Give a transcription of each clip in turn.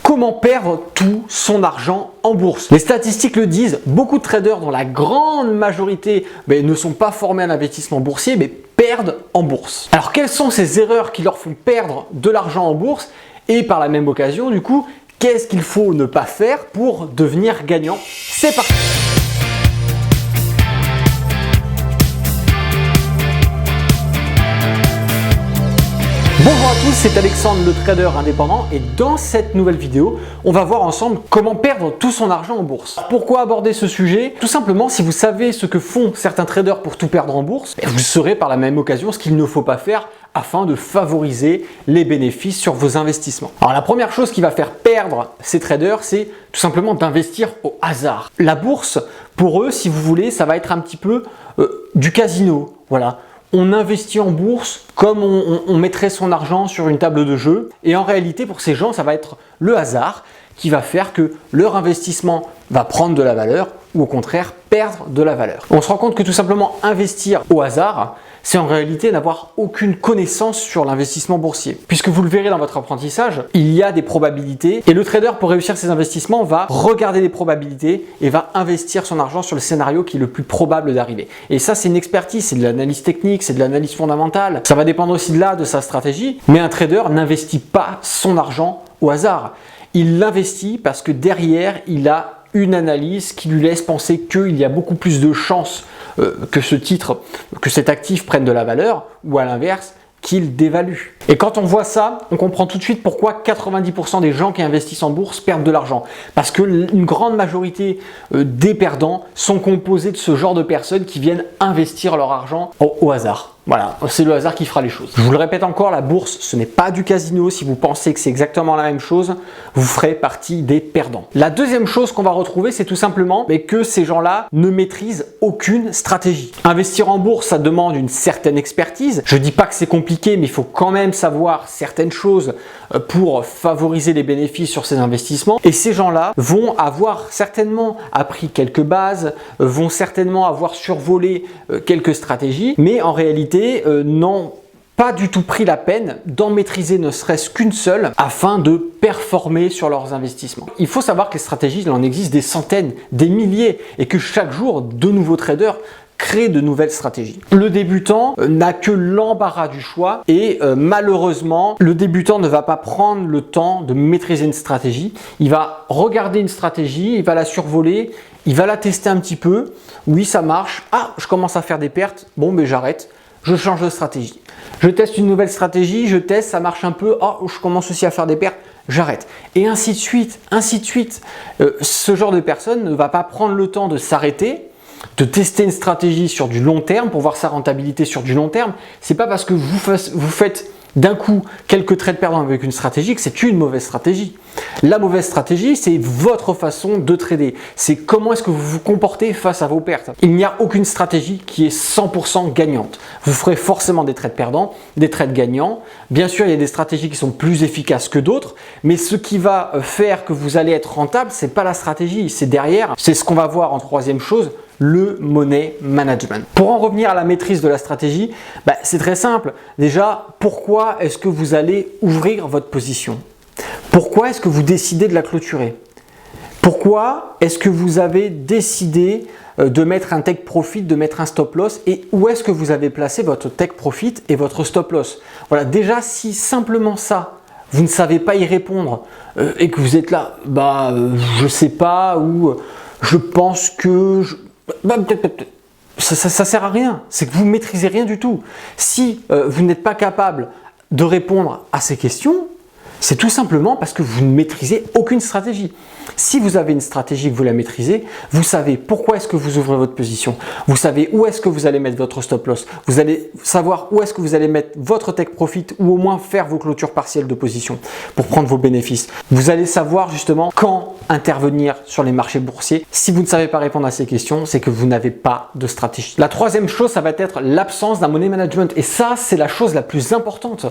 Comment perdre tout son argent en bourse? Les statistiques le disent, beaucoup de traders dont la grande majorité ne sont pas formés à l'investissement boursier mais perdent en bourse. Alors quelles sont ces erreurs qui leur font perdre de l'argent en bourse et par la même occasion du coup, qu'est-ce qu'il faut ne pas faire pour devenir gagnant? C'est parti! Bonjour à tous, c'est Alexandre le trader indépendant et dans cette nouvelle vidéo, on va voir ensemble comment perdre tout son argent en bourse. Pourquoi aborder ce sujet? Tout simplement, si vous savez ce que font certains traders pour tout perdre en bourse, vous saurez par la même occasion ce qu'il ne faut pas faire afin de favoriser les bénéfices sur vos investissements. Alors la première chose qui va faire perdre ces traders, c'est tout simplement d'investir au hasard. La bourse, pour eux, si vous voulez, ça va être un petit peu du casino. Voilà. On investit en bourse comme on mettrait son argent sur une table de jeu. Et en réalité, pour ces gens, ça va être le hasard qui va faire que leur investissement va prendre de la valeur ou au contraire perdre de la valeur. On se rend compte que tout simplement investir au hasard, c'est en réalité n'avoir aucune connaissance sur l'investissement boursier. Puisque vous le verrez dans votre apprentissage, il y a des probabilités et le trader pour réussir ses investissements va regarder les probabilités et va investir son argent sur le scénario qui est le plus probable d'arriver. Et ça, c'est une expertise, c'est de l'analyse technique, c'est de l'analyse fondamentale. Ça va dépendre aussi de sa stratégie, mais un trader n'investit pas son argent au hasard. Il l'investit parce que derrière, il a une analyse qui lui laisse penser qu'il y a beaucoup plus de chances que cet actif prenne de la valeur ou à l'inverse, qu'il dévalue. Et quand on voit ça, on comprend tout de suite pourquoi 90% des gens qui investissent en bourse perdent de l'argent. Parce que une grande majorité des perdants sont composés de ce genre de personnes qui viennent investir leur argent au hasard. Voilà, c'est le hasard qui fera les choses. Je vous le répète encore, la bourse, ce n'est pas du casino. Si vous pensez que c'est exactement la même chose, vous ferez partie des perdants. La deuxième chose qu'on va retrouver, c'est tout simplement que ces gens-là ne maîtrisent aucune stratégie. Investir en bourse, ça demande une certaine expertise. Je ne dis pas que c'est compliqué, mais il faut quand même savoir certaines choses pour favoriser les bénéfices sur ces investissements. Et ces gens-là vont avoir certainement appris quelques bases, vont certainement avoir survolé quelques stratégies, mais en réalité, n'ont pas du tout pris la peine d'en maîtriser ne serait-ce qu'une seule afin de performer sur leurs investissements. Il faut savoir que les stratégies, il en existe des centaines, des milliers et que chaque jour, de nouveaux traders créent de nouvelles stratégies. Le débutant n'a que l'embarras du choix et malheureusement, le débutant ne va pas prendre le temps de maîtriser une stratégie. Il va regarder une stratégie, il va la survoler, il va la tester un petit peu. Oui, ça marche. Ah, je commence à faire des pertes. Bon, mais j'arrête. Je change de stratégie. Je teste une nouvelle stratégie, je teste, ça marche un peu. Oh, je commence aussi à faire des pertes. J'arrête. Et ainsi de suite, ainsi de suite. Ce genre de personne ne va pas prendre le temps de s'arrêter, de tester une stratégie sur du long terme pour voir sa rentabilité sur du long terme. C'est pas parce que vous faites d'un coup quelques trades perdants avec une stratégie que c'est une mauvaise stratégie. La mauvaise stratégie, c'est votre façon de trader. C'est comment est-ce que vous vous comportez face à vos pertes. Il n'y a aucune stratégie qui est 100% gagnante. Vous ferez forcément des trades perdants, des trades gagnants. Bien sûr, il y a des stratégies qui sont plus efficaces que d'autres, mais ce qui va faire que vous allez être rentable, c'est pas la stratégie, c'est derrière. C'est ce qu'on va voir en troisième chose, le money management. Pour en revenir à la maîtrise de la stratégie, c'est très simple. Déjà, pourquoi est-ce que vous allez ouvrir votre position? Pourquoi est-ce que vous décidez de la clôturer? Pourquoi est-ce que vous avez décidé de mettre un take profit, de mettre un stop loss et où est-ce que vous avez placé votre take profit et votre stop loss? Voilà, déjà si simplement ça, vous ne savez pas y répondre et que vous êtes là, je sais pas ou je pense que... Ça sert à rien, c'est que vous ne maîtrisez rien du tout. Si vous n'êtes pas capable de répondre à ces questions, c'est tout simplement parce que vous ne maîtrisez aucune stratégie. Si vous avez une stratégie que vous la maîtrisez, vous savez pourquoi est-ce que vous ouvrez votre position, vous savez où est-ce que vous allez mettre votre stop loss, vous allez savoir où est-ce que vous allez mettre votre take profit ou au moins faire vos clôtures partielles de position pour prendre vos bénéfices. Vous allez savoir justement quand intervenir sur les marchés boursiers. Si vous ne savez pas répondre à ces questions, c'est que vous n'avez pas de stratégie. La troisième chose, ça va être l'absence d'un money management et ça, c'est la chose la plus importante.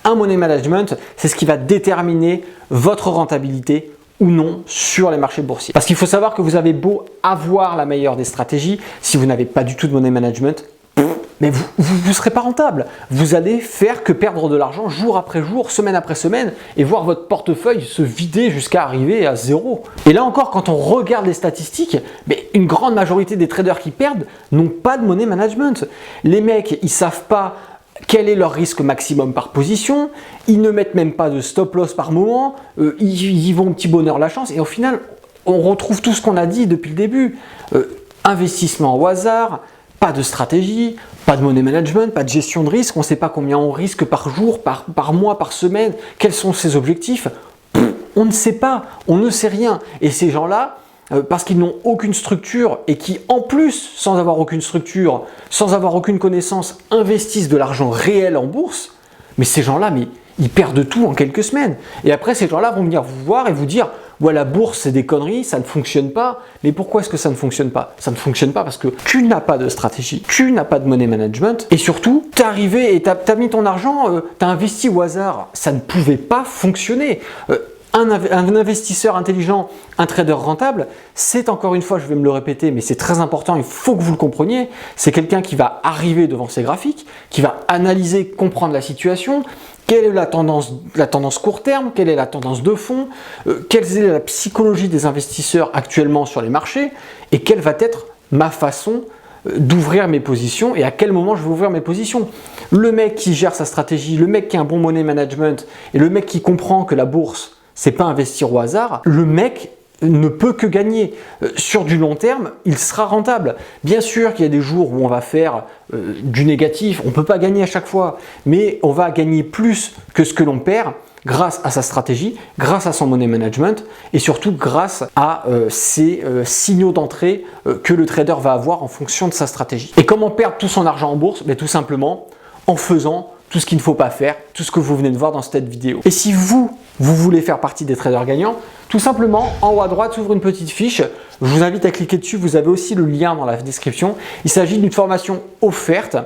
Un money management, c'est ce qui va déterminer votre rentabilité ou non sur les marchés boursiers. Parce qu'il faut savoir que vous avez beau avoir la meilleure des stratégies, si vous n'avez pas du tout de money management, mais vous ne serez pas rentable. Vous allez faire que perdre de l'argent jour après jour, semaine après semaine, et voir votre portefeuille se vider jusqu'à arriver à zéro. Et là encore, quand on regarde les statistiques, mais une grande majorité des traders qui perdent n'ont pas de money management. Les mecs, ils savent pas quel est leur risque maximum par position, ils ne mettent même pas de stop loss par moment, ils y vont au petit bonheur la chance, et au final, on retrouve tout ce qu'on a dit depuis le début. Investissement au hasard, pas de stratégie, pas de money management, pas de gestion de risque, on ne sait pas combien on risque par jour, par mois, par semaine, quels sont ses objectifs. On ne sait pas, on ne sait rien. Et ces gens-là, parce qu'ils n'ont aucune structure et qui, en plus, sans avoir aucune structure, sans avoir aucune connaissance, investissent de l'argent réel en bourse, mais ces gens-là, mais ils perdent tout en quelques semaines. Et après, ces gens-là vont venir vous voir et vous dire « Ouais, la bourse, c'est des conneries, ça ne fonctionne pas. » Mais pourquoi est-ce que ça ne fonctionne pas? Ça ne fonctionne pas parce que tu n'as pas de stratégie, tu n'as pas de money management et surtout, tu es arrivé et tu as mis ton argent, tu as investi au hasard. Ça ne pouvait pas fonctionner. Un investisseur intelligent, un trader rentable, c'est encore une fois, je vais me le répéter, mais c'est très important, il faut que vous le compreniez, c'est quelqu'un qui va arriver devant ses graphiques, qui va analyser, comprendre la situation, quelle est la tendance court terme, quelle est la tendance de fond, quelle est la psychologie des investisseurs actuellement sur les marchés et quelle va être ma façon d'ouvrir mes positions et à quel moment je vais ouvrir mes positions. Le mec qui gère sa stratégie, le mec qui a un bon money management et le mec qui comprend que la bourse, c'est pas investir au hasard, le mec ne peut que gagner. Sur du long terme, il sera rentable. Bien sûr qu'il y a des jours où on va faire du négatif, on ne peut pas gagner à chaque fois, mais on va gagner plus que ce que l'on perd grâce à sa stratégie, grâce à son money management et surtout grâce à ces signaux d'entrée que le trader va avoir en fonction de sa stratégie. Et comment perdre tout son argent en bourse? Mais tout simplement en faisant tout ce qu'il ne faut pas faire, tout ce que vous venez de voir dans cette vidéo. Et si vous voulez faire partie des traders gagnants, tout simplement, en haut à droite s'ouvre une petite fiche. Je vous invite à cliquer dessus. Vous avez aussi le lien dans la description. Il s'agit d'une formation offerte.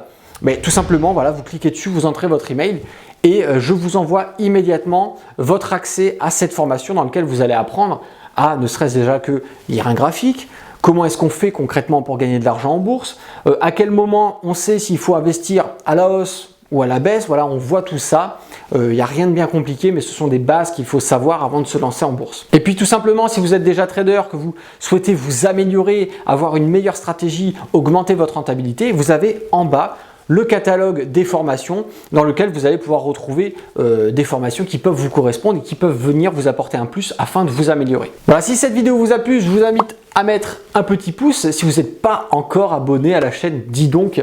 Mais tout simplement, voilà, vous cliquez dessus, vous entrez votre email et je vous envoie immédiatement votre accès à cette formation dans laquelle vous allez apprendre à, ne serait-ce déjà que lire un graphique, comment est-ce qu'on fait concrètement pour gagner de l'argent en bourse, à quel moment on sait s'il faut investir à la hausse ou à la baisse, voilà, on voit tout ça. Il n'y a rien de bien compliqué, mais ce sont des bases qu'il faut savoir avant de se lancer en bourse. Et puis tout simplement, si vous êtes déjà trader, que vous souhaitez vous améliorer, avoir une meilleure stratégie, augmenter votre rentabilité, vous avez en bas le catalogue des formations dans lequel vous allez pouvoir retrouver des formations qui peuvent vous correspondre et qui peuvent venir vous apporter un plus afin de vous améliorer. Voilà, si cette vidéo vous a plu, je vous invite à mettre un petit pouce. Si vous n'êtes pas encore abonné à la chaîne, dis donc,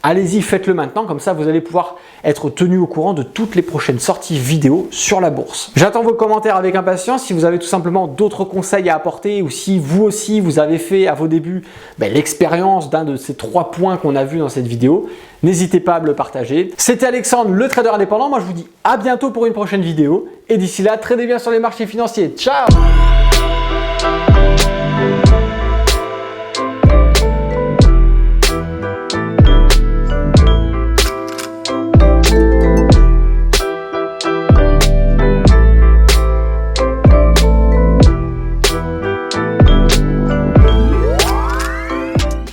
allez-y, faites-le maintenant, comme ça vous allez pouvoir être tenu au courant de toutes les prochaines sorties vidéo sur la bourse. J'attends vos commentaires avec impatience. Si vous avez tout simplement d'autres conseils à apporter ou si vous aussi vous avez fait à vos débuts l'expérience d'un de ces 3 points qu'on a vus dans cette vidéo, n'hésitez pas à me le partager. C'était Alexandre, le trader indépendant. Moi je vous dis à bientôt pour une prochaine vidéo et d'ici là, tradez bien sur les marchés financiers. Ciao!